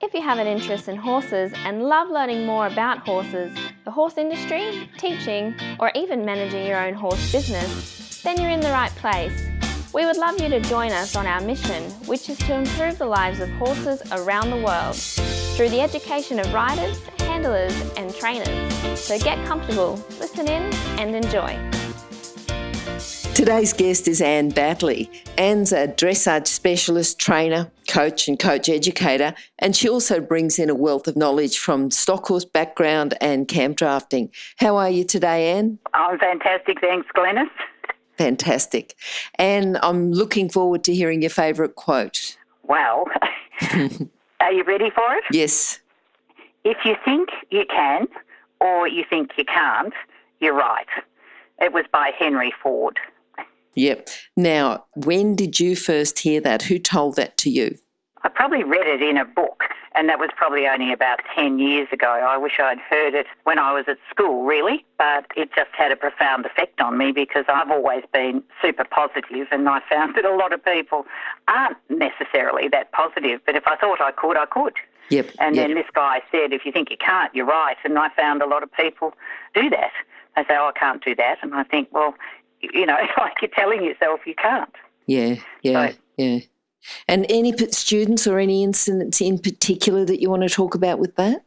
If you have an interest in horses and love learning more about horses, the horse industry, teaching, or even managing your own horse business, then you're in the right place. We would love you to join us on our mission, which is to improve the lives of horses around the world through the education of riders, handlers, and trainers. So get comfortable, listen in, and enjoy. Today's guest is Anne Battley. Anne's a dressage specialist, trainer, coach and coach educator, and she also brings in a wealth of knowledge from stock horse background and camp drafting. How are you today, Anne? I'm fantastic, thanks, Glenys. Fantastic. Anne, I'm looking forward to hearing your favourite quote. Well, are you ready for it? Yes. If you think you can or you think you can't, you're right. It was by Henry Ford. Yep. Now, when did you first hear that? Who told that to you? I probably read it in a book, and that was probably only about 10 years ago. I wish I'd heard it when I was at school, really, but it just had a profound effect on me because I've always been super positive, and I found that a lot of people aren't necessarily that positive, but if I thought I could, I could. Yep. And then this guy said, if you think you can't, you're right, and I found a lot of people do that. They say, oh, I can't do that, and I think, well, you know, it's like you're telling yourself you can't. Yeah. And any students or any incidents in particular that you want to talk about with that?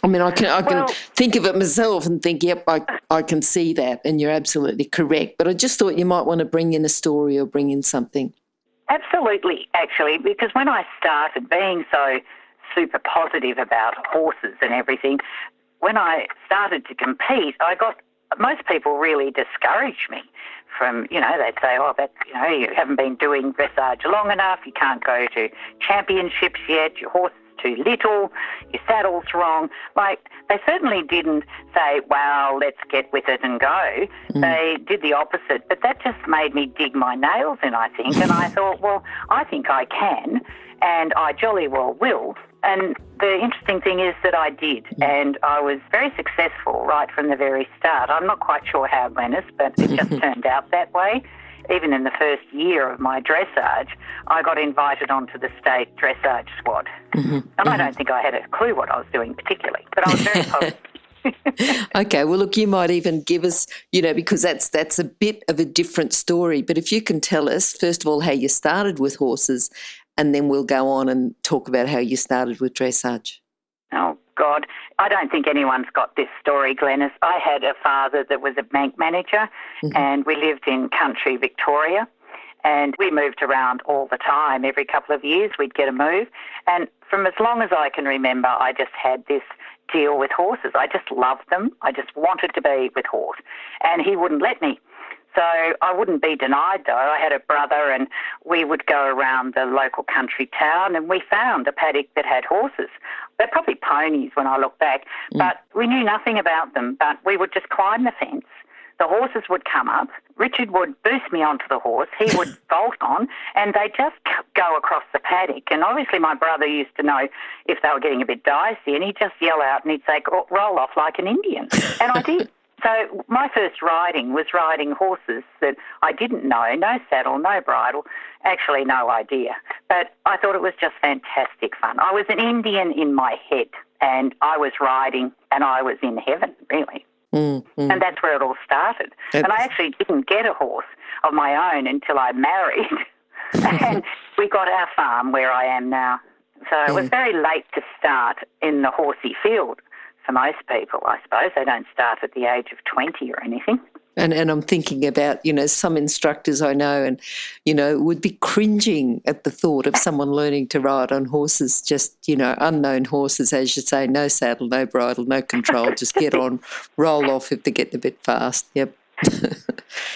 I mean, I can think of it myself and think, yep, I can see that, and you're absolutely correct. But I just thought you might want to bring in a story or bring in something. Absolutely, actually, because when I started being so super positive about horses and everything, when I started to compete, most people really discouraged me from, you know, they'd say, oh, you haven't been doing dressage long enough, you can't go to championships yet, your horse is too little, your saddle's wrong. Like, they certainly didn't say, well, let's get with it and go. They did the opposite, but that just made me dig my nails in, I think, and I thought, well, I think I can, and I jolly well will. And the interesting thing is that I did, and I was very successful right from the very start. I'm not quite sure how, Glenys, but it just turned out that way. Even in the first year of my dressage, I got invited onto the state dressage squad. And I don't think I had a clue what I was doing particularly, but I was very positive. Okay, well, look, you might even give us, you know, because that's a bit of a different story, but if you can tell us, first of all, how you started with horses, and then we'll go on and talk about how you started with dressage. Oh, God. I don't think anyone's got this story, Glenys. I had a father that was a bank manager, and we lived in country Victoria, and we moved around all the time. Every couple of years we'd get a move, and from as long as I can remember, I just had this deal with horses. I just loved them. I just wanted to be with horse, and he wouldn't let me. So I wouldn't be denied, though. I had a brother, and we would go around the local country town, and we found a paddock that had horses. They're probably ponies when I look back, but we knew nothing about them. But we would just climb the fence. The horses would come up. Richard would boost me onto the horse. He would bolt on, and they just go across the paddock. And obviously my brother used to know if they were getting a bit dicey, and he'd just yell out, and he'd say, roll off like an Indian. And I did. So my first riding was riding horses that I didn't know, no saddle, no bridle, actually no idea. But I thought it was just fantastic fun. I was an Indian in my head, and I was riding, and I was in heaven, really. And that's where it all started. And I actually didn't get a horse of my own until I married, and we got our farm where I am now. So it was very late to start in the horsey field. For most people, I suppose. They don't start at the age of 20 or anything. And I'm thinking about, you know, some instructors I know and, you know, would be cringing at the thought of someone learning to ride on horses, just, you know, unknown horses, as you say, no saddle, no bridle, no control, just get on, roll off if they're getting a bit fast. Yep. It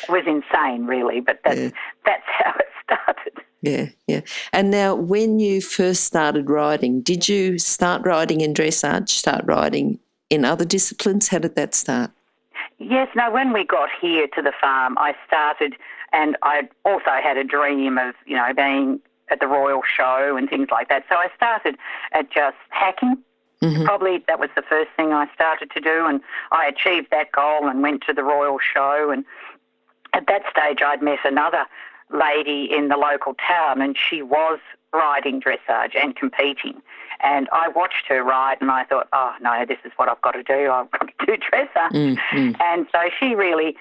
was insane, really, but that's how it started. Yeah. And now when you first started riding, did you start riding in dressage, start riding in other disciplines? How did that start? Yes, no, when we got here to the farm, I started, and I also had a dream of, you know, being at the Royal Show and things like that. So I started at just hacking. Probably that was the first thing I started to do, and I achieved that goal and went to the Royal Show. And at that stage I'd met another lady in the local town, and she was riding dressage and competing. And I watched her ride and I thought, oh, no, this is what I've got to do. I've got to do dressage. And so she really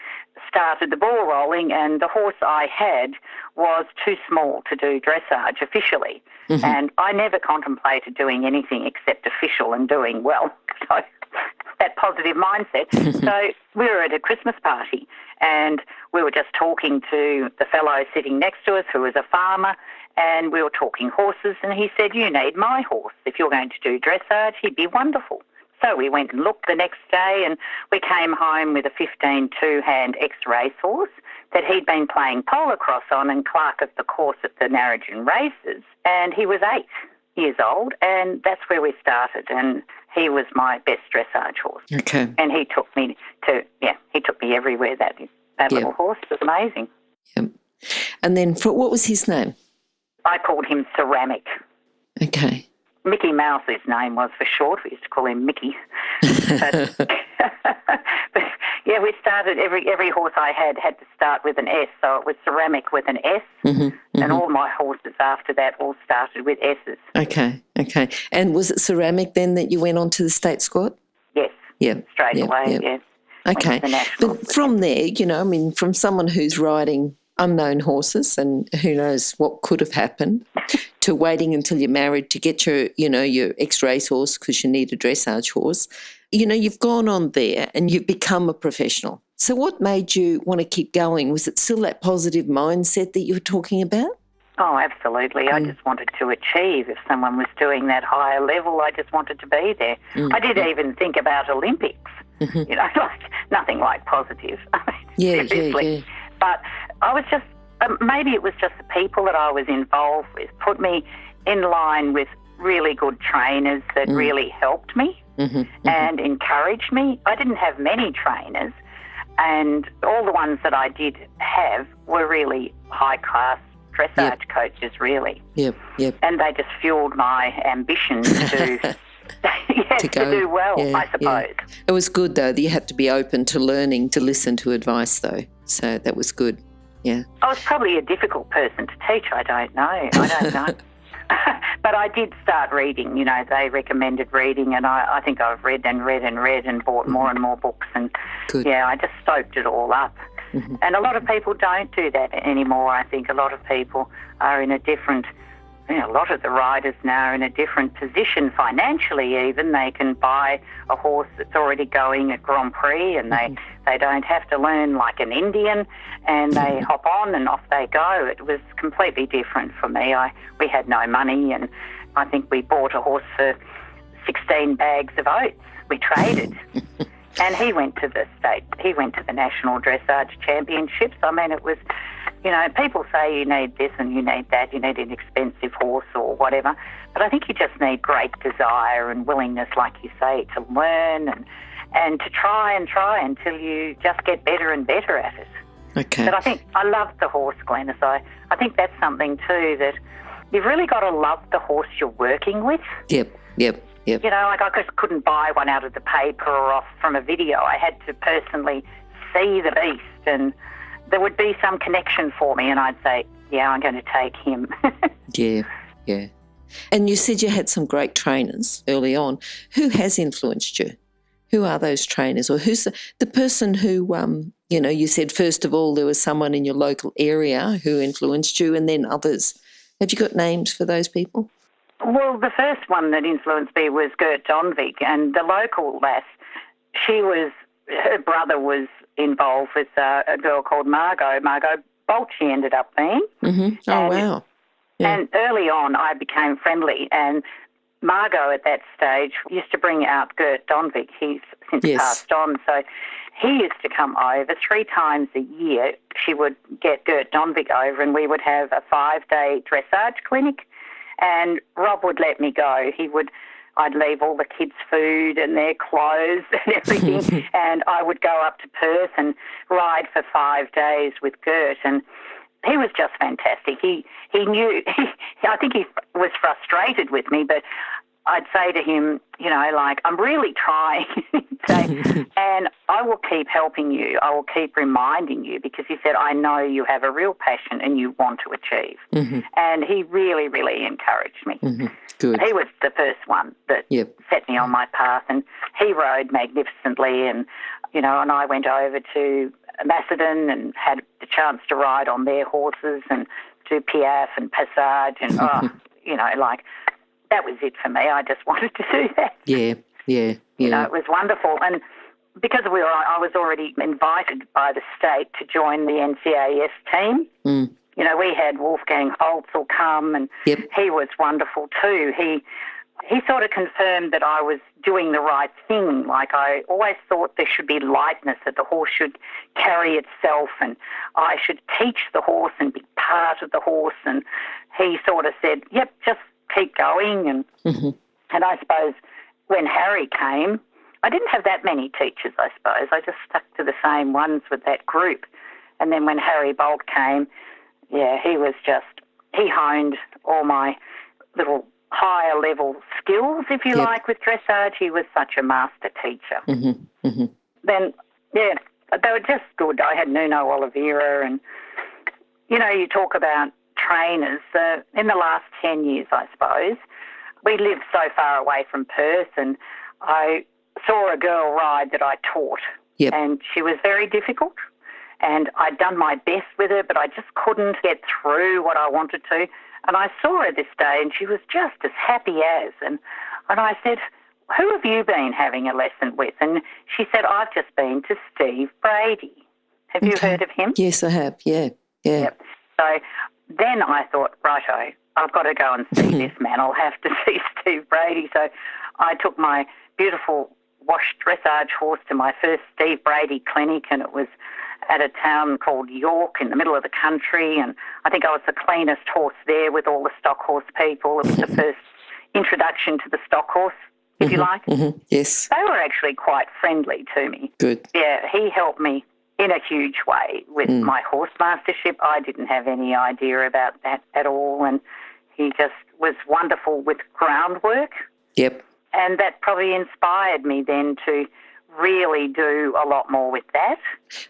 started the ball rolling, and the horse I had was too small to do dressage officially. And I never contemplated doing anything except official and doing well. So that positive mindset. So we were at a Christmas party and we were just talking to the fellow sitting next to us who was a farmer, and we were talking horses, and he said, you need my horse. If you're going to do dressage, he'd be wonderful. So we went and looked the next day, and we came home with a 15 two-hand ex-race horse that he'd been playing polocross on and clerk of the course at the Narrogin races, and he was 8 years old, and that's where we started, and he was my best dressage horse. Okay. And he took me everywhere. That little horse was amazing. Yep. And then what was his name? I called him Ceramic. Okay. Mickey Mouse, his name was for short. We used to call him Mickey. But yeah, we started, every horse I had to start with an S. So it was Ceramic with an S, and all my horses after that all started with S's. Okay. And was it Ceramic then that you went on to the state squad? Yes. Yeah. Straight away, yes. Okay. But from there, from someone who's riding unknown horses and who knows what could have happened, to waiting until you're married to get your ex-race horse because you need a dressage horse, you've gone on there and you've become a professional. So what made you want to keep going? Was it still that positive mindset that you were talking about? Oh, absolutely. I just wanted to achieve. If someone was doing that higher level, I just wanted to be there. I did even think about Olympics, like nothing like positive. Seriously. But I was just, maybe it was just the people that I was involved with put me in line with really good trainers that really helped me and encouraged me. I didn't have many trainers, and all the ones that I did have were really high-class dressage coaches, really. Yep. And they just fueled my ambition to... to do well, I suppose. Yeah. It was good, though, that you had to be open to learning, to listen to advice, though. So that was good, yeah. I was probably a difficult person to teach, I don't know. But I did start reading, they recommended reading, and I think I've read and bought more and more books, and I just soaked it all up. And a lot of people don't do that anymore. I think a lot of people are in a different... a lot of the riders now are in a different position financially even. They can buy a horse that's already going at Grand Prix, and they don't have to learn like an Indian, and they hop on and off they go. It was completely different for me. We had no money, and I think we bought a horse for 16 bags of oats. We traded. And he went to the National Dressage Championships. I mean, it was... people say you need this and you need that, you need an expensive horse or whatever, but I think you just need great desire and willingness, like you say, to learn and to try until you just get better and better at it. Okay. But I think I love the horse, Glenys. I think that's something too, that you've really got to love the horse you're working with. Yep. I just couldn't buy one out of the paper or off from a video. I had to personally see the beast, and there would be some connection for me, and I'd say, yeah, I'm going to take him. Yeah. And you said you had some great trainers early on. Who has influenced you? Who are those trainers? Or who's the person who, you said first of all there was someone in your local area who influenced you, and then others. Have you got names for those people? Well, the first one that influenced me was Gert Donvig, and the local lass, her brother was involved with a girl called Margot Bolt, she ended up being. Oh, wow. Yeah. And early on I became friendly, and Margot at that stage used to bring out Gert Donvig. He's since passed on, so he used to come over 3 times a year. She would get Gert Donvig over, and we would have a 5-day dressage clinic, and Rob would let me go. I'd leave all the kids' food and their clothes and everything, and I would go up to Perth and ride for 5 days with Gert, and he was just fantastic. He knew, I think he was frustrated with me, but I'd say to him, I'm really trying, and I will keep helping you. I will keep reminding you, because he said, I know you have a real passion and you want to achieve. Mm-hmm. And he really, really encouraged me. Mm-hmm. Good. He was the first one that set me on my path, and he rode magnificently, and I went over to Macedon and had the chance to ride on their horses and do Piaffe and Passage, and that was it for me. I just wanted to do that. Yeah. It was wonderful. And because I was already invited by the state to join the NCAS team, we had Wolfgang Holtzel come, and he was wonderful too. He sort of confirmed that I was doing the right thing. Like, I always thought there should be lightness, that the horse should carry itself, and I should teach the horse and be part of the horse. And he sort of said, yep, just keep going. And and I suppose when Harry came, I didn't have that many teachers, I suppose. I just stuck to the same ones with that group. And then when Harry Bolt came, he honed all my little higher level skills, if you like, with dressage. He was such a master teacher. Then, they were just good. I had Nuno Oliveira, and, you talk about trainers. In the last 10 years, I suppose, we lived so far away from Perth, and I saw a girl ride that I taught, and she was very difficult, and I'd done my best with her, but I just couldn't get through what I wanted to. And I saw her this day, and she was just as happy as. And I said, who have you been having a lesson with? And she said, I've just been to Steve Brady. Have you heard of him? Yes, I have, yeah. Yep. So then I thought, righto, I've got to go and see this man. I'll have to see Steve Brady. So I took my beautiful washed dressage horse to my first Steve Brady clinic, and it was at a town called York in the middle of the country, and I think I was the cleanest horse there with all the stock horse people. It was the first introduction to the stock horse, if you like. Yes. They were actually quite friendly to me. Good. Yeah, he helped me in a huge way with my horse mastership. I didn't have any idea about that at all, and he just was wonderful with groundwork. Yep. And that probably inspired me then to really do a lot more with that.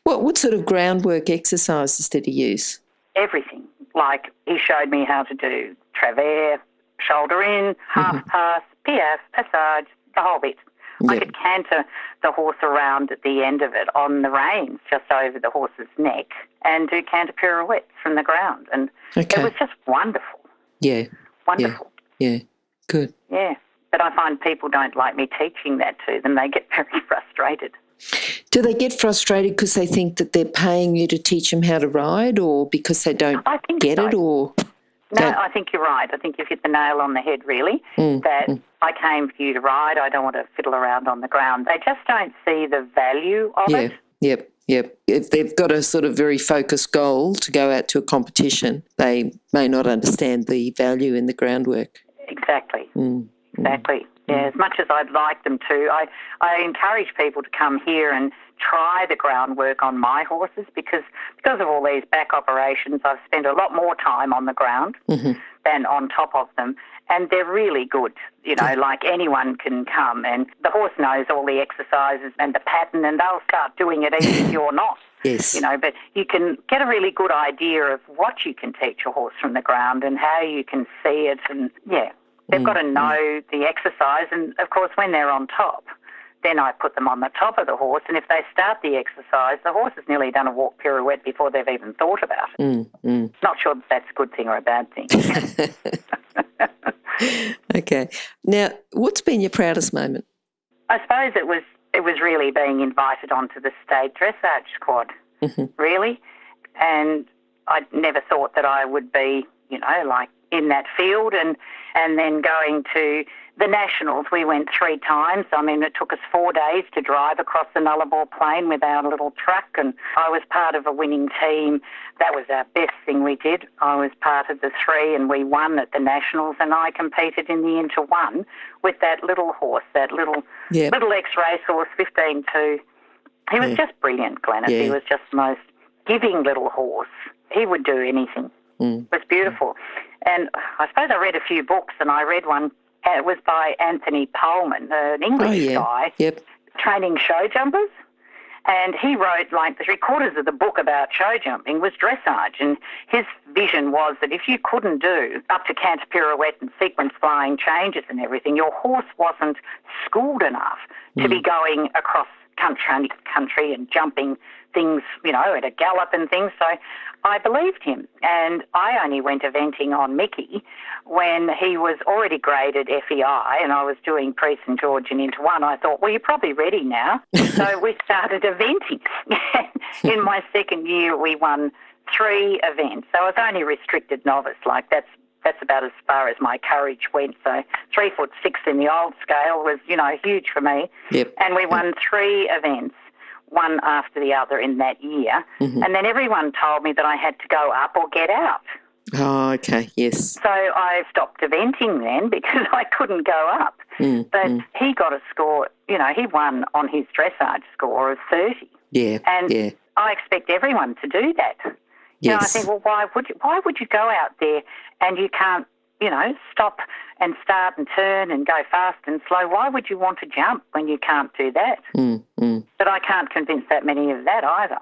What sort of groundwork exercises did he use? Everything. Like, he showed me how to do travers, shoulder in, half pass, piaffe, passage, the whole bit. Yep. I could canter the horse around at the end of it on the reins, just over the horse's neck, and do canter pirouettes from the ground. And it was just wonderful. Yeah. Wonderful. Yeah. Good. Yeah. But I find people don't like me teaching that to them. They get very frustrated. Do they get frustrated because they think that they're paying you to teach them how to ride, or because they don't get it? Or no, I think you're right. I think you've hit the nail on the head, really, that I came for you to ride. I don't want to fiddle around on the ground. They just don't see the value of it. Yep. If they've got a sort of very focused goal to go out to a competition, they may not understand the value in the groundwork. Exactly. Exactly. Yeah, as much as I'd like them to, I encourage people to come here and try the groundwork on my horses, because of all these back operations, I've spent a lot more time on the ground than on top of them, and they're really good. Like, anyone can come, and the horse knows all the exercises and the pattern, and they'll start doing it even if you're not. Yes. But you can get a really good idea of what you can teach a horse from the ground and how you can see it, and they've got to know the exercise, and, of course, when they're on top, then I put them on the top of the horse, and if they start the exercise, the horse has nearly done a walk pirouette before they've even thought about it. Not sure that's a good thing or a bad thing. Okay. Now, what's been your proudest moment? I suppose it was really being invited onto the state dressage squad, really, and I never thought that I would be, like, in that field, and then going to the Nationals. We went 3 times. I mean, it took us 4 days to drive across the Nullarbor Plain with our little truck, and I was part of a winning team. That was our best thing we did. I was part of the 3, and we won at the Nationals, and I competed in the Inter 1 with that little horse, that little ex-race horse, 15-2. He was just brilliant, Glenys. He was just the most giving little horse. He would do anything. It was beautiful. And I suppose I read a few books, and I read one, It was by Anthony Pohlman, an English guy, training show jumpers. And he wrote like 3/4 of the book about show jumping was dressage. And his vision was that if you couldn't do up to canter pirouette and sequence flying changes and everything, your horse wasn't schooled enough to be going across country and jumping things, at a gallop and things. So I believed him. And I only went eventing on Mickey when he was already graded FEI and I was doing pre-St George and into one. I thought, well, you're probably ready now. So we started eventing. In my second year, we won 3 events. So I was only restricted novice. Like that's about as far as my courage went. So 3'6" in the old scale was, huge for me. Yep. And we won 3 events, one after the other in that year. And then everyone told me that I had to go up or get out. Oh, okay, yes. So I stopped eventing then because I couldn't go up. But he got a score, he won on his dressage score of 30. Yeah, and I expect everyone to do that. Yes. I think, well, why would you go out there and you can't, stop and start and turn and go fast and slow? Why would you want to jump when you can't do that? But I can't convince that many of that either.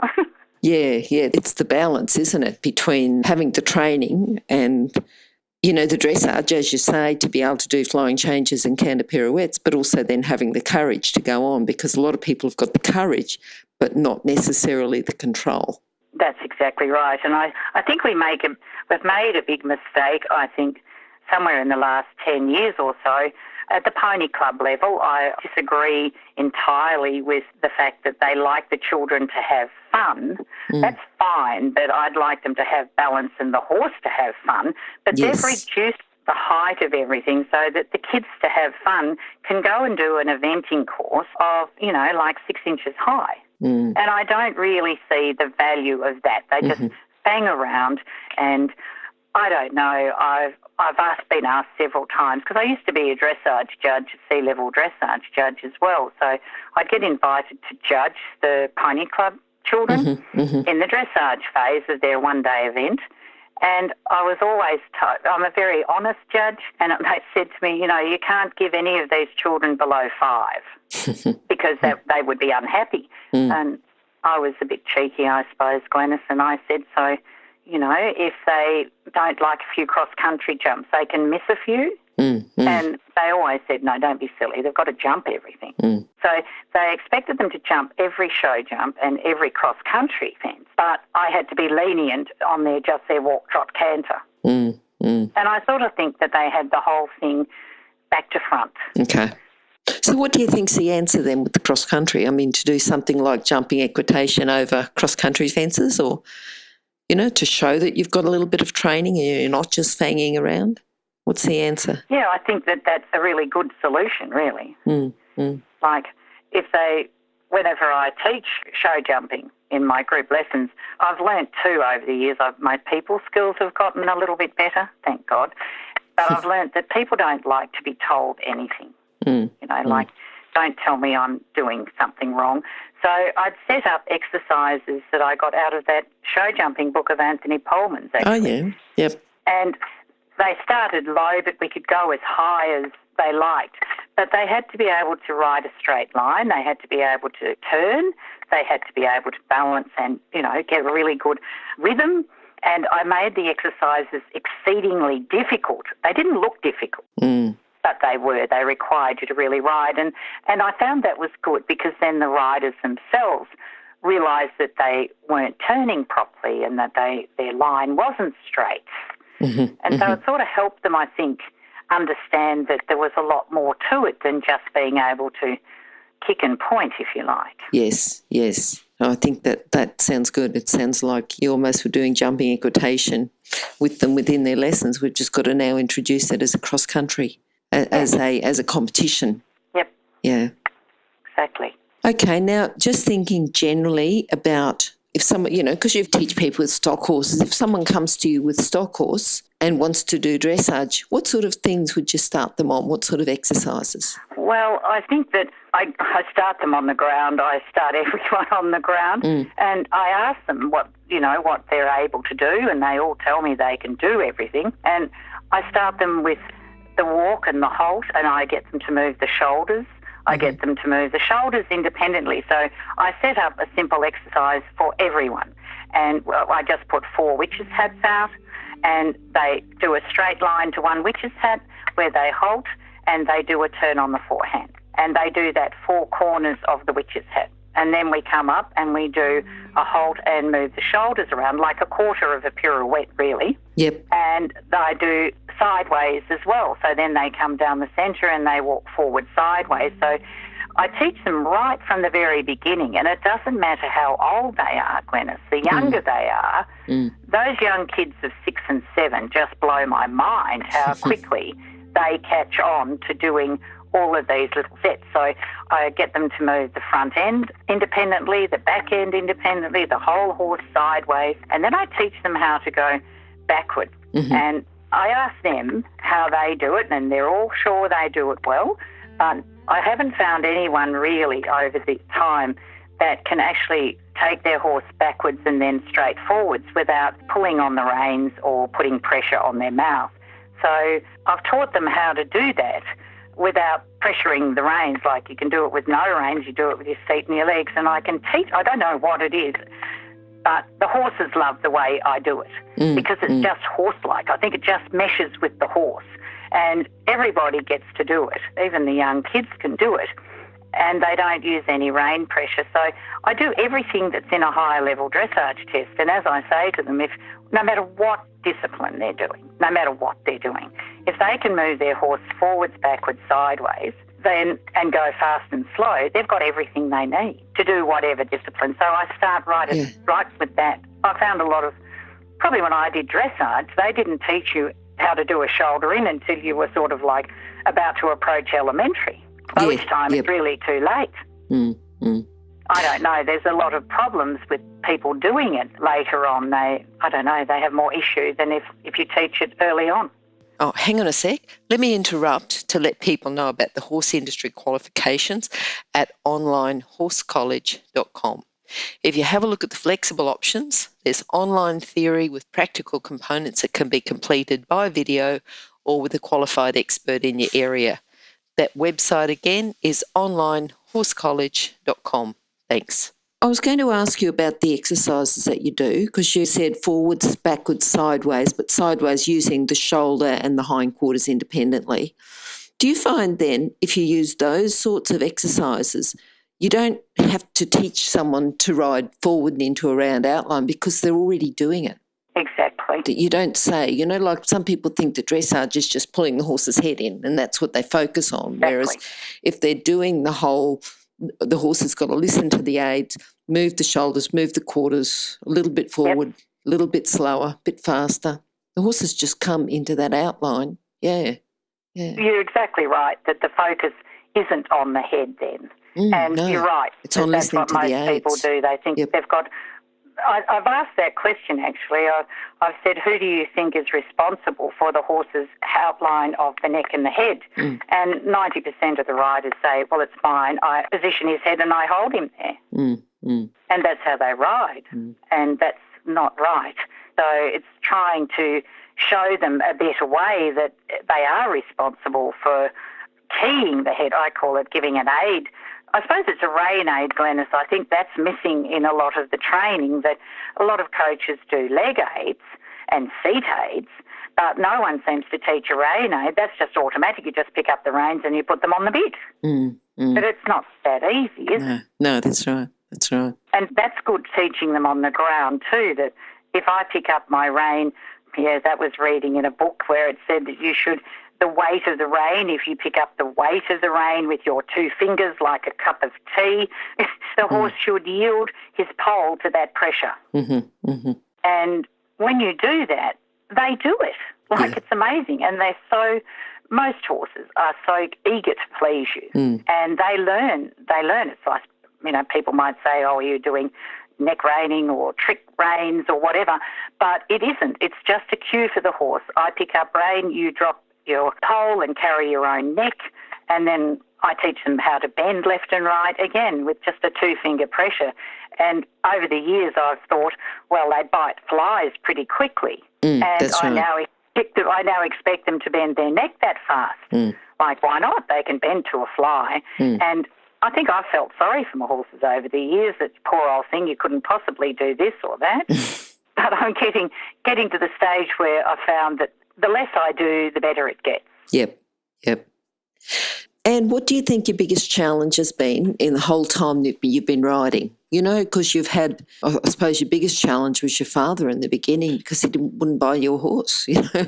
Yeah, it's the balance, isn't it, between having the training and, the dressage, as you say, to be able to do flying changes and canter pirouettes, but also then having the courage to go on, because a lot of people have got the courage but not necessarily the control. That's exactly right. And I think we've made a big mistake, I think, somewhere in the last 10 years or so. At the pony club level, I disagree entirely with the fact that they like the children to have fun. That's fine, but I'd like them to have balance and the horse to have fun. But they've reduced the height of everything so that the kids to have fun can go and do an eventing course of, like 6 inches high. And I don't really see the value of that. They just bang around, and I don't know. I've been asked several times, because I used to be a dressage judge, a C-level dressage judge as well. So I'd get invited to judge the pony club children in the dressage phase of their one-day event. And I was always told, I'm a very honest judge, and they said to me, you can't give any of these children below 5 because they would be unhappy. And I was a bit cheeky, I suppose, Glenys, and I said, so, if they don't like a few cross-country jumps, they can miss a few. And they always said, no, don't be silly, they've got to jump everything. So they expected them to jump every show jump and every cross-country fence, but I had to be lenient on their walk, trot, canter. And I sort of think that they had the whole thing back to front. Okay. So what do you think's the answer then with the cross-country? I mean, to do something like jumping equitation over cross-country fences, or, to show that you've got a little bit of training and you're not just fanging around? What's the answer? Yeah, I think that's a really good solution, really. Like, whenever I teach show jumping in my group lessons, I've learnt too over the years. My people skills have gotten a little bit better, thank God. But I've learnt that people don't like to be told anything. Like, don't tell me I'm doing something wrong. So I'd set up exercises that I got out of that show jumping book of Anthony Pohlman's, actually. Oh, yeah. Yep. And they started low, but we could go as high as they liked. But they had to be able to ride a straight line. They had to be able to turn. They had to be able to balance and, get a really good rhythm. And I made the exercises exceedingly difficult. They didn't look difficult, but they were. They required you to really ride. And I found that was good, because then the riders themselves realised that they weren't turning properly and that their line wasn't straight. And so it sort of helped them, I think, understand that there was a lot more to it than just being able to kick and point, if you like. Yes. I think that sounds good. It sounds like you almost were doing jumping equitation with them within their lessons. We've just got to now introduce that as a cross-country, as a competition. Yep. Yeah. Exactly. Okay, now just thinking generally about if someone, because you teach people with stock horses, if someone comes to you with stock horse and wants to do dressage, what sort of things would you start them on? What sort of exercises? Well, I think that I start them on the ground. I start everyone on the ground, and I ask them what they're able to do, and they all tell me they can do everything. And I start them with the walk and the halt, and I get them to move the shoulders. I get them to move the shoulders independently. So I set up a simple exercise for everyone. And I just put 4 witches' hats out, and they do a straight line to one witch's hat where they halt, and they do a turn on the forehand. And they do that 4 corners of the witch's hat. And then we come up and we do a halt and move the shoulders around, like a quarter of a pirouette, really. Yep. And I do sideways as well. So then they come down the centre and they walk forward sideways. So I teach them right from the very beginning, and it doesn't matter how old they are, Glenys. The younger they are, those young kids of 6 and 7 just blow my mind how quickly they catch on to doing all of these little sets. So I get them to move the front end independently, the back end independently, the whole horse sideways, and then I teach them how to go backwards. And I ask them how they do it, and they're all sure they do it well, but I haven't found anyone really over the time that can actually take their horse backwards and then straight forwards without pulling on the reins or putting pressure on their mouth. So I've taught them how to do that without pressuring the reins. Like, you can do it with no reins, you do it with your feet and your legs, and I can teach. I don't know what it is, but the horses love the way I do it because it's just horse-like. I think it just meshes with the horse, and everybody gets to do it. Even the young kids can do it, and they don't use any rein pressure. So I do everything that's in a higher level dressage test, and as I say to them, if no matter what discipline they're doing, no matter what they're doing, if they can move their horse forwards, backwards, sideways, then and go fast and slow, they've got everything they need to do whatever discipline. So I start right with that. I found a lot of, probably when I did dressage, they didn't teach you how to do a shoulder in until you were sort of like about to approach elementary, by which time it's really too late. I don't know. There's a lot of problems with people doing it later on. They have more issue than if you teach it early on. Oh, hang on a sec. Let me interrupt to let people know about the horse industry qualifications at onlinehorsecollege.com. If you have a look at the flexible options, there's online theory with practical components that can be completed by video or with a qualified expert in your area. That website again is onlinehorsecollege.com. Thanks. I was going to ask you about the exercises that you do, because you said forwards, backwards, sideways, but sideways using the shoulder and the hindquarters independently. Do you find then, if you use those sorts of exercises, you don't have to teach someone to ride forward and into a round outline because they're already doing it? Exactly. That you don't say, like some people think that dressage is just pulling the horse's head in and that's what they focus on. Exactly. Whereas if they're doing the horse has got to listen to the aids, move the shoulders, move the quarters, a little bit forward, a little bit slower, a bit faster. The horses just come into that outline. Yeah. You're exactly right, that the focus isn't on the head then. And no, you're right. It's on that's listening what to the most aids. people do. They think they've got... I've asked that question, actually. I've said, who do you think is responsible for the horse's outline of the neck and the head? And 90% of the riders say, well, it's mine. I position his head and I hold him there. And that's how they ride. And that's not right. So it's trying to show them a better way that they are responsible for keying the head. I call it giving an aid. I suppose it's a rein aid, Glenys. I think that's missing in a lot of the training, that a lot of coaches do leg aids and seat aids, but no one seems to teach a rein aid. That's just automatic. You just pick up the reins and you put them on the bit. But it's not that easy, is it? No, that's right. That's right. And that's good teaching them on the ground too, that if I pick up my rein, that was reading in a book where it said that you should... the weight of the rein, if you pick up the weight of the rein with your 2 fingers like a cup of tea, the horse should yield his pole to that pressure. And when you do that, they do it. It's amazing. And most horses are so eager to please you. And they learn. It's like, people might say, oh, you're doing neck reining or trick reins or whatever, but it isn't. It's just a cue for the horse. I pick up rein, you drop your pole and carry your own neck, and then I teach them how to bend left and right, again, with just a 2-finger pressure. And over the years I've thought, well, they bite flies pretty quickly. And that's I right. now I now expect them to bend their neck that fast. Like, why not? They can bend to a fly. And I think I felt sorry for my horses over the years, that poor old thing, you couldn't possibly do this or that. But I'm getting to the stage where I found that the less I do, the better it gets. Yep. And what do you think your biggest challenge has been in the whole time that you've been riding? You know, because you've had, I suppose your biggest challenge was your father in the beginning, because he wouldn't buy your horse, you know.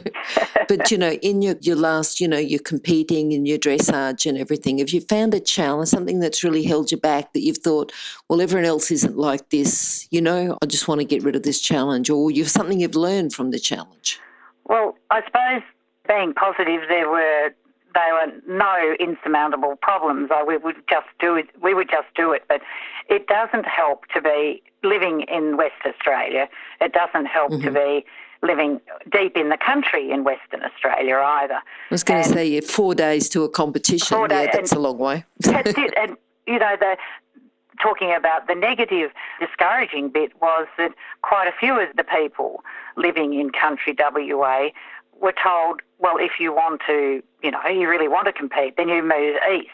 But, you know, in your last, you know, you're competing in your dressage and everything. Have you found a challenge, something that's really held you back, that you've thought, well, everyone else isn't like this, you know, I just want to get rid of this challenge, or something you've learned from the challenge? Well, I suppose being positive, there were no insurmountable problems. We would just do it. But it doesn't help to be living in West Australia. It doesn't help to be living deep in the country in Western Australia either. I was going to say, 4 days to a competition. Yeah, that's a long way. That's it. And, you know, talking about the negative, discouraging bit was that quite a few of the people living in country WA were told, well, if you want to, you know, you really want to compete, then you move east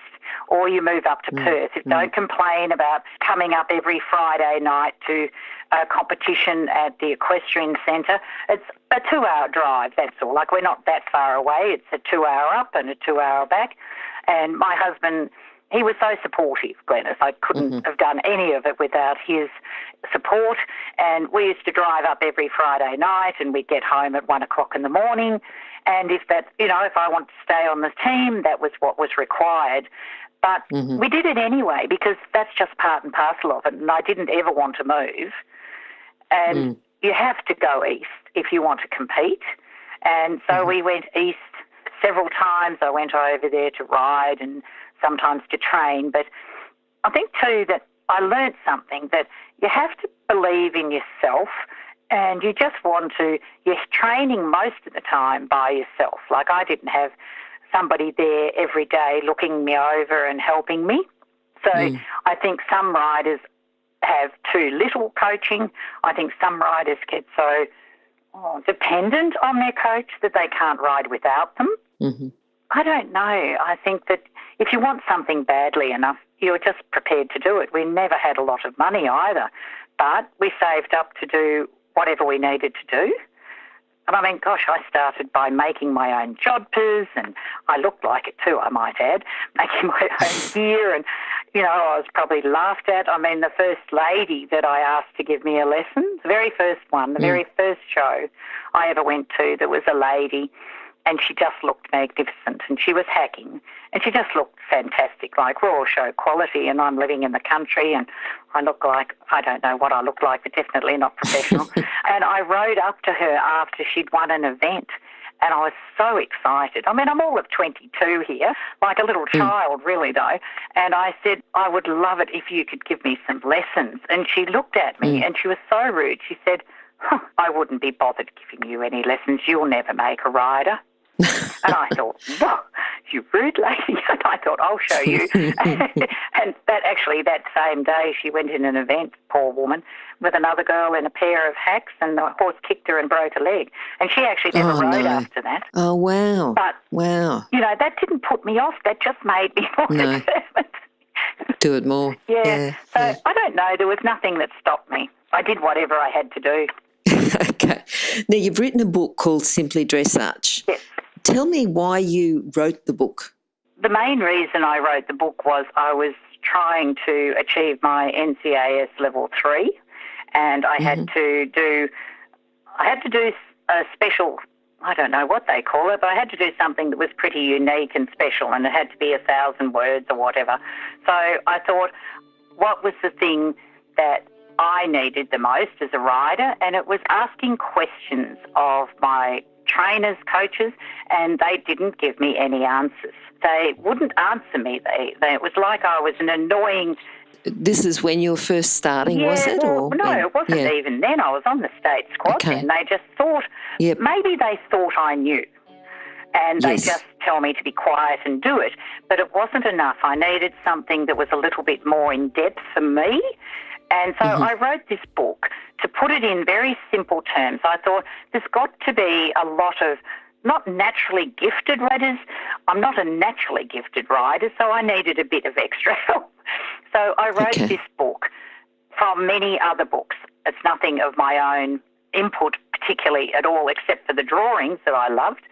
or you move up to Perth. Don't complain about coming up every Friday night to a competition at the equestrian centre. It's a 2-hour drive, that's all. Like, we're not that far away. It's a 2-hour up and a 2-hour back. And my husband, he was so supportive, Glenys. I couldn't have done any of it without his support. And we used to drive up every Friday night, and we'd get home at 1 o'clock in the morning. And if I wanted to stay on the team, that was what was required. But we did it anyway, because that's just part and parcel of it. And I didn't ever want to move. And you have to go east if you want to compete. And so we went east several times. I went over there to ride and sometimes to train. But I think too that I learnt something, that you have to believe in yourself, and you just want to, you're training most of the time by yourself. Like, I didn't have somebody there every day looking me over and helping me. So I think some riders have too little coaching. I think some riders get so dependent on their coach that they can't ride without them. I don't know. I think that if you want something badly enough, you're just prepared to do it. We never had a lot of money either, but we saved up to do whatever we needed to do. And I mean, gosh, I started by making my own jodhpurs, and I looked like it too, I might add, making my own gear. And, you know, I was probably laughed at. I mean, the first lady that I asked to give me a lesson, the very first one, the very first show I ever went to, there was a lady, and she just looked magnificent, and she was hacking, and she just looked fantastic, like Royal Show quality, and I'm living in the country, and I look like, I don't know what I look like, but definitely not professional. And I rode up to her after she'd won an event, and I was so excited. I mean, I'm all of 22 here, like a little child, really, though. And I said, I would love it if you could give me some lessons. And she looked at me, and she was so rude. She said, I wouldn't be bothered giving you any lessons. You'll never make a rider. And I thought, whoa, you rude lady. And I thought, I'll show you. And that same day, she went in an event, poor woman, with another girl in a pair of hacks, and the horse kicked her and broke a leg. And she actually never rode after that. Oh, wow. But, wow. You know, that didn't put me off. That just made me more determined. Do it more. Yeah. So I don't know. There was nothing that stopped me. I did whatever I had to do. Okay. Now, you've written a book called Simply Dressage. Yes. Tell me why you wrote the book. The main reason I wrote the book was I was trying to achieve my NCAS level 3, and I had to do a special, I don't know what they call it, but I had to do something that was pretty unique and special, and it had to be 1,000 words or whatever. So I thought, what was the thing that I needed the most as a rider? And it was asking questions of my trainers, coaches, and they didn't give me any answers. They wouldn't answer me. It was like I was an annoying... This is when you were first starting, was it? Well, no, it wasn't even then. I was on the state squad then. They just thought, maybe they thought I knew, and they just tell me to be quiet and do it. But it wasn't enough. I needed something that was a little bit more in depth for me. And so I wrote this book to put it in very simple terms. I thought there's got to be a lot of not naturally gifted riders. I'm not a naturally gifted rider, so I needed a bit of extra help. So I wrote this book from many other books. It's nothing of my own input particularly at all, except for the drawings that I loved.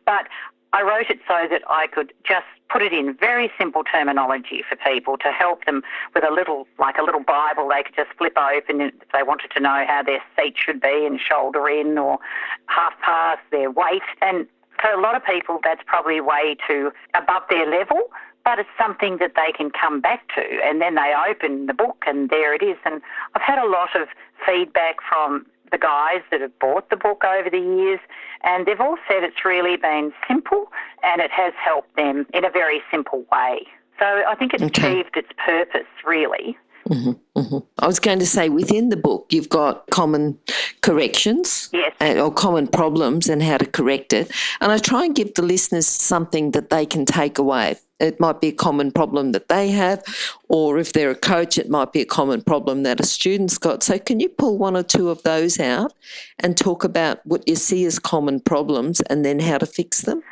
But I wrote it so that I could just put it in very simple terminology for people to help them with a little Bible they could just flip open if they wanted to know how their seat should be and shoulder in or half past their weight. And for a lot of people, that's probably way too above their level, but it's something that they can come back to. And then they open the book and there it is. And I've had a lot of feedback from the guys that have bought the book over the years, and they've all said it's really been simple and it has helped them in a very simple way. So I think it's achieved its purpose, really. I was going to say, within the book, you've got common corrections or common problems and how to correct it. And I try and give the listeners something that they can take away. It might be a common problem that they have, or if they're a coach, it might be a common problem that a student's got. So can you pull one or two of those out and talk about what you see as common problems and then how to fix them?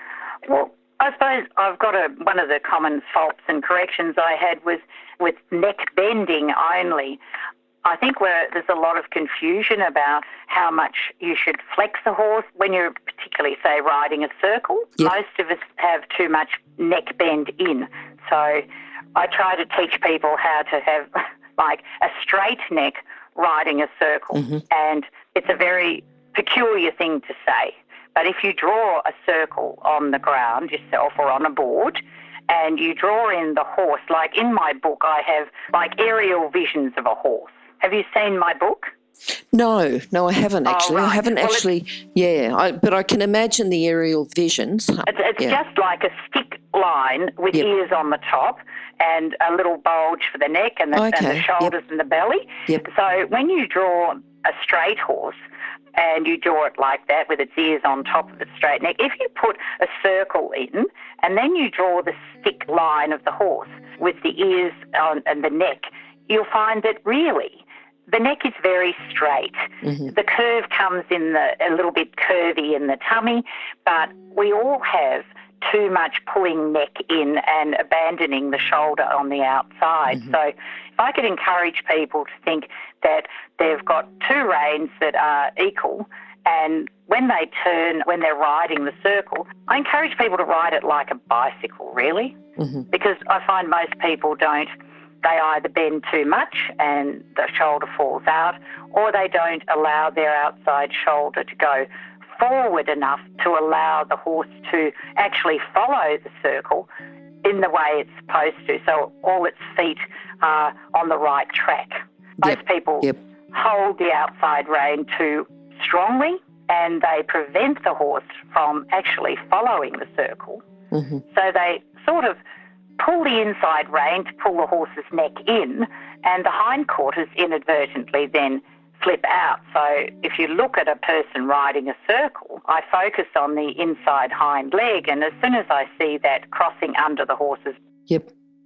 Well, I suppose I've got one of the common faults and corrections I had was with neck bending only. I think there's a lot of confusion about how much you should flex a horse when you're particularly, say, riding a circle. Yep. Most of us have too much neck bend in. So I try to teach people how to have like a straight neck riding a circle. And it's a very peculiar thing to say. But if you draw a circle on the ground yourself or on a board and you draw in the horse, like in my book I have like aerial visions of a horse. Have you seen my book? No, I haven't actually. Right. I haven't actually, but I can imagine the aerial visions. It's just like a stick line with ears on the top and a little bulge for the neck and the shoulders and the belly. So when you draw a straight horse and you draw it like that with its ears on top of its straight neck, if you put a circle in and then you draw the stick line of the horse with the ears and the neck, you'll find that really the neck is very straight. The curve comes in a little bit curvy in the tummy, but we all have too much pulling neck in and abandoning the shoulder on the outside. So if I could encourage people to think that they've got two reins that are equal, and when they turn, when they're riding the circle, I encourage people to ride it like a bicycle, really, because I find most people don't. They either bend too much and the shoulder falls out, or they don't allow their outside shoulder to go forward enough to allow the horse to actually follow the circle in the way it's supposed to, so all its feet are on the right track. Most people hold the outside rein too strongly and they prevent the horse from actually following the circle. So they sort of pull the inside rein to pull the horse's neck in, and the hindquarters inadvertently then flip out. So if you look at a person riding a circle, I focus on the inside hind leg, and as soon as I see that crossing under the horse's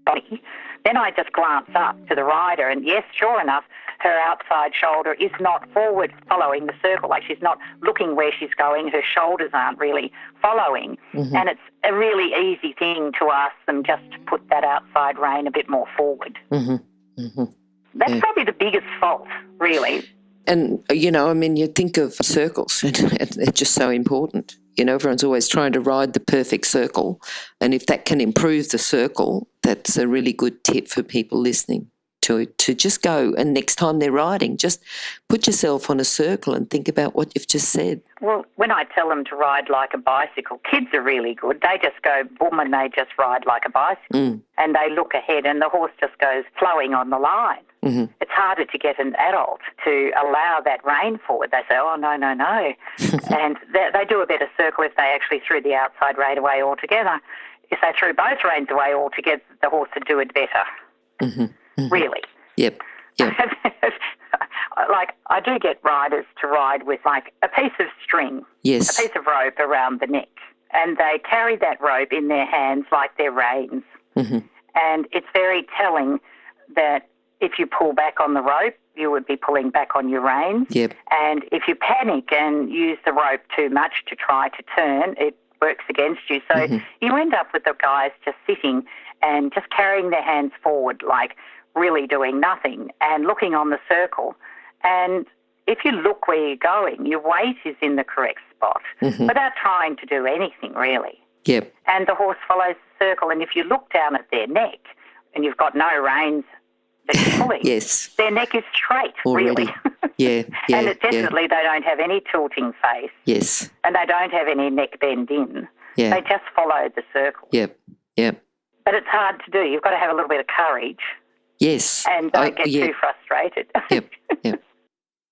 body, then I just glance up to the rider, and yes, sure enough, her outside shoulder is not forward following the circle, like she's not looking where she's going, her shoulders aren't really following. And it's a really easy thing to ask them just to put that outside rein a bit more forward. That's probably the biggest fault, really. And, you think of circles, and they're just so important. Everyone's always trying to ride the perfect circle. And if that can improve the circle, that's a really good tip for people listening to just go, and next time they're riding, just put yourself on a circle and think about what you've just said. Well, when I tell them to ride like a bicycle, kids are really good. They just go boom and they just ride like a bicycle. And they look ahead and the horse just goes flowing on the line. It's harder to get an adult to allow that rein forward. They say, oh, no. And they do a better circle if they actually threw the outside rein away altogether. If they threw both reins away altogether, the horse would do it better. Really. Yep. Like, I do get riders to ride with, like, a piece of string, a piece of rope around the neck, and they carry that rope in their hands like they're reins. And it's very telling that if you pull back on the rope, you would be pulling back on your reins. Yep. And if you panic and use the rope too much to try to turn, it works against you. So you end up with the guys just sitting and just carrying their hands forward, like really doing nothing and looking on the circle. And if you look where you're going, your weight is in the correct spot without trying to do anything really. Yep. And the horse follows the circle. And if you look down at their neck and you've got no reins that you're pulling, yes, their neck is straight, already. really. Yeah. And it definitely they don't have any tilting face. Yes. And they don't have any neck bend in. Yeah. They just follow the circle. Yep. Yep. But it's hard to do. You've got to have a little bit of courage. Yes. And don't get too frustrated. Yep. Yep.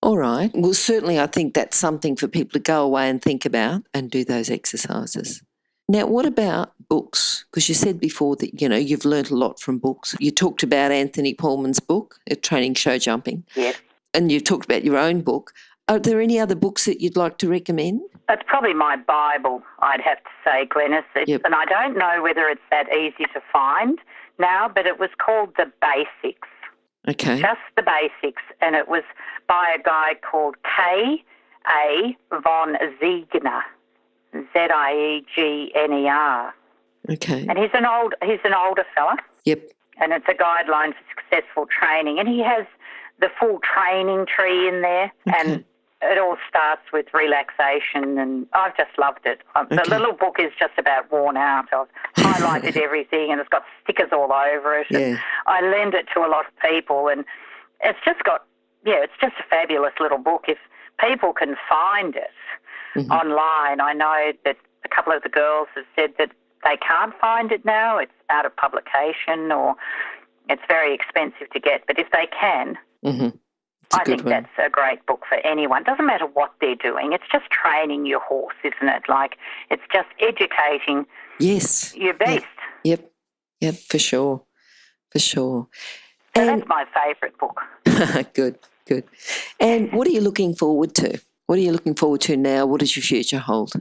All right. Well, certainly I think that's something for people to go away and think about and do those exercises. Now, what about books? Because you said before that, you know, you've learnt a lot from books. You talked about Anthony Paulman's book, Training Show Jumping. Yes. And you've talked about your own book. Are there any other books that you'd like to recommend? It's probably my Bible, I'd have to say, Glenys. And I don't know whether it's that easy to find now, but it was called The Basics. Okay. Just The Basics. And it was by a guy called K.A. von Ziegner. Ziegner. Okay. And he's an older fella. Yep. And it's a guideline for successful training. And he has the full training tree in there. Okay. And it all starts with relaxation, and I've just loved it. The little book is just about worn out. I've highlighted everything, and it's got stickers all over it. Yeah. I lend it to a lot of people, and it's just it's just a fabulous little book. If people can find it online, I know that a couple of the girls have said that they can't find it now. It's out of publication or it's very expensive to get. But if they can, I think that's a great book for anyone. It doesn't matter what they're doing. It's just training your horse, isn't it? Like it's just educating your beast. Yep, for sure. So that's my favourite book. Good. And what are you looking forward to? What are you looking forward to now? What does your future hold?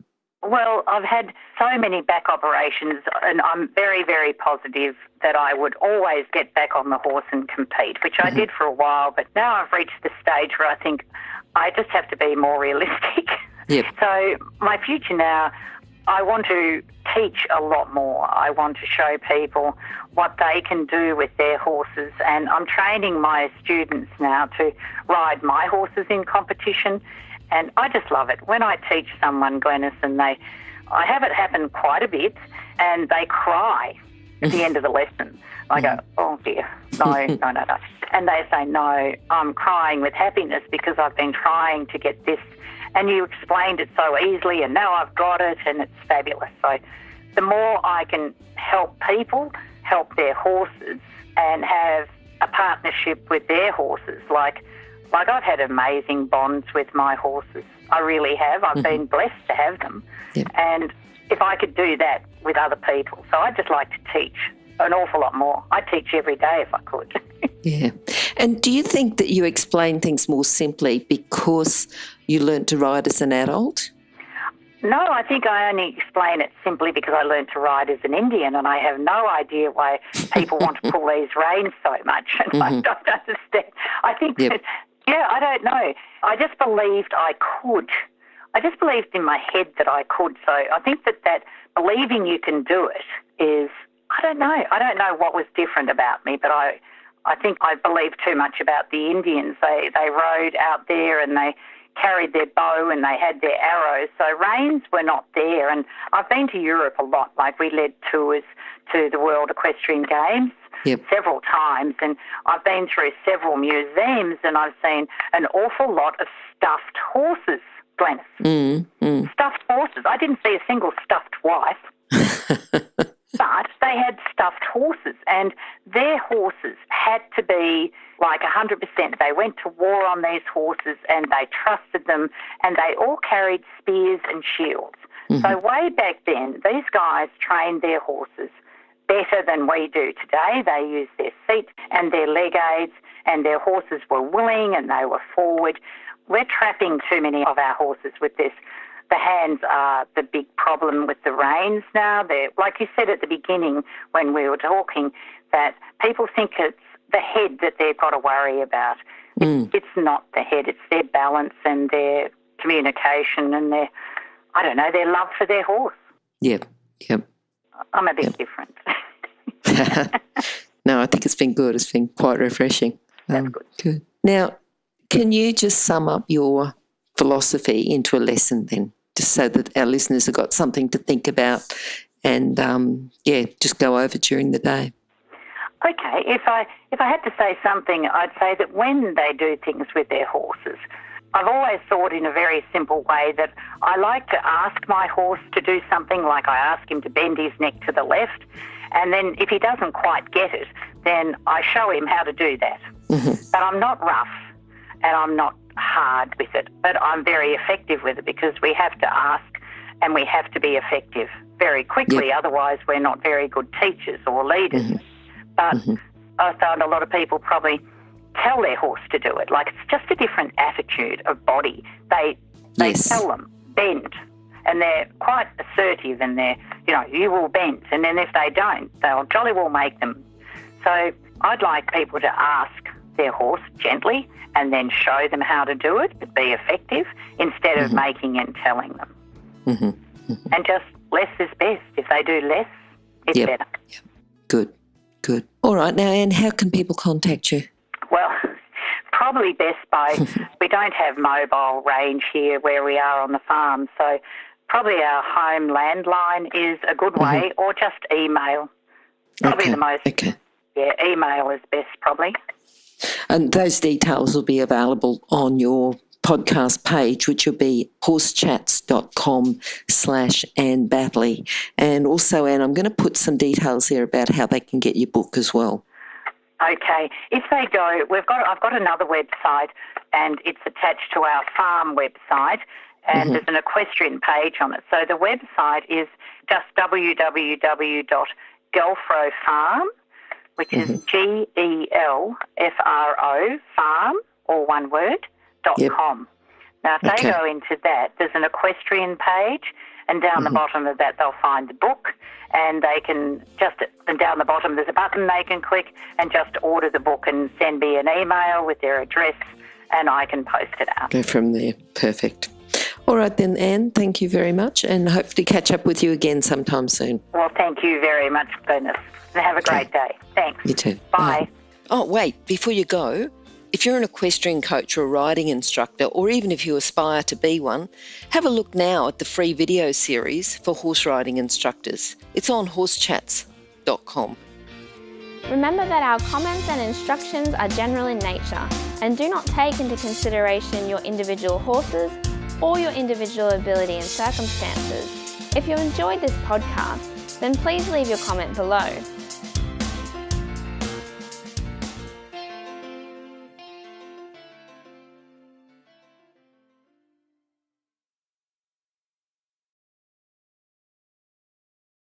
Well, I've had so many back operations, and I'm very, very positive that I would always get back on the horse and compete, which I did for a while, but now I've reached the stage where I think I just have to be more realistic. Yep. So my future now, I want to teach a lot more. I want to show people what they can do with their horses, and I'm training my students now to ride my horses in competition. And I just love it. When I teach someone, Glenys, and I have it happen quite a bit, and they cry at the end of the lesson. I go, oh dear, no. And they say, no, I'm crying with happiness because I've been trying to get this, and you explained it so easily, and now I've got it, and it's fabulous. So the more I can help people, help their horses, and have a partnership with their horses, like I've had amazing bonds with my horses. I really have. I've been blessed to have them. Yep. And if I could do that with other people. So I'd just like to teach an awful lot more. I'd teach every day if I could. Yeah. And do you think that you explain things more simply because you learnt to ride as an adult? No, I think I only explain it simply because I learned to ride as an Indian, and I have no idea why people want to pull these reins so much. And I don't understand. I think that... Yeah, I don't know. I just believed I could. I just believed in my head that I could. So I think that believing you can do it is, I don't know. I don't know what was different about me, but I think I believed too much about the Indians. They rode out there and they carried their bow and they had their arrows. So reins were not there. And I've been to Europe a lot. Like we led tours to the World Equestrian Games. Yep. Several times, and I've been through several museums and I've seen an awful lot of stuffed horses, Glenys. Stuffed horses. I didn't see a single stuffed wife, but they had stuffed horses, and their horses had to be like 100%. They went to war on these horses and they trusted them, and they all carried spears and shields. So way back then, these guys trained their horses better than we do today. They used their feet and their leg aids, and their horses were willing and they were forward. We're trapping too many of our horses with this. The hands are the big problem with the reins now. They're, like you said at the beginning when we were talking, that people think it's the head that they've got to worry about. It's not the head, it's their balance and their communication and their love for their horse. Yep. I'm a bit different. No, I think it's been good. It's been quite refreshing. That's good. Now, can you just sum up your philosophy into a lesson then, just so that our listeners have got something to think about and, just go over during the day? Okay, if I had to say something, I'd say that when they do things with their horses, I've always thought in a very simple way that I like to ask my horse to do something, like I ask him to bend his neck to the left, and then if he doesn't quite get it, then I show him how to do that. But I'm not rough and I'm not hard with it, but I'm very effective with it because we have to ask and we have to be effective very quickly, otherwise we're not very good teachers or leaders. But I found a lot of people probably tell their horse to do it. Like, it's just a different attitude of body. They tell them, bend, and they're quite assertive and they're, you will bend. And then if they don't, they'll jolly well make them. So I'd like people to ask their horse gently and then show them how to do it, but be effective instead of making and telling them. And just less is best. If they do less, it's better. Good. All right. Now, Anne, how can people contact you? Well, probably best by, we don't have mobile range here where we are on the farm, so probably our home landline is a good way, or just email. Probably the most. Yeah, email is best probably. And those details will be available on your podcast page, which will be horsechats.com/Anne Battley. And also, Anne, I'm going to put some details there about how they can get your book as well. Okay. If they go, I've got another website and it's attached to our farm website and there's an equestrian page on it. So the website is just www.gelfrofarm, which is GELFRO farm, all one word, .com. Now, if they go into that, there's an equestrian page, and down the bottom of that they'll find the book, and they can and down the bottom there's a button they can click and just order the book and send me an email with their address and I can post it out. Go from there. Perfect. All right then, Anne, thank you very much and hope to catch up with you again sometime soon. Well, thank you very much, Glenys, and have a great day. Thanks. You too. Bye. Oh, wait, before you go, if you're an equestrian coach or a riding instructor, or even if you aspire to be one, have a look now at the free video series for horse riding instructors. It's on horsechats.com. Remember that our comments and instructions are general in nature and do not take into consideration your individual horses or your individual ability and circumstances. If you enjoyed this podcast, then please leave your comment below.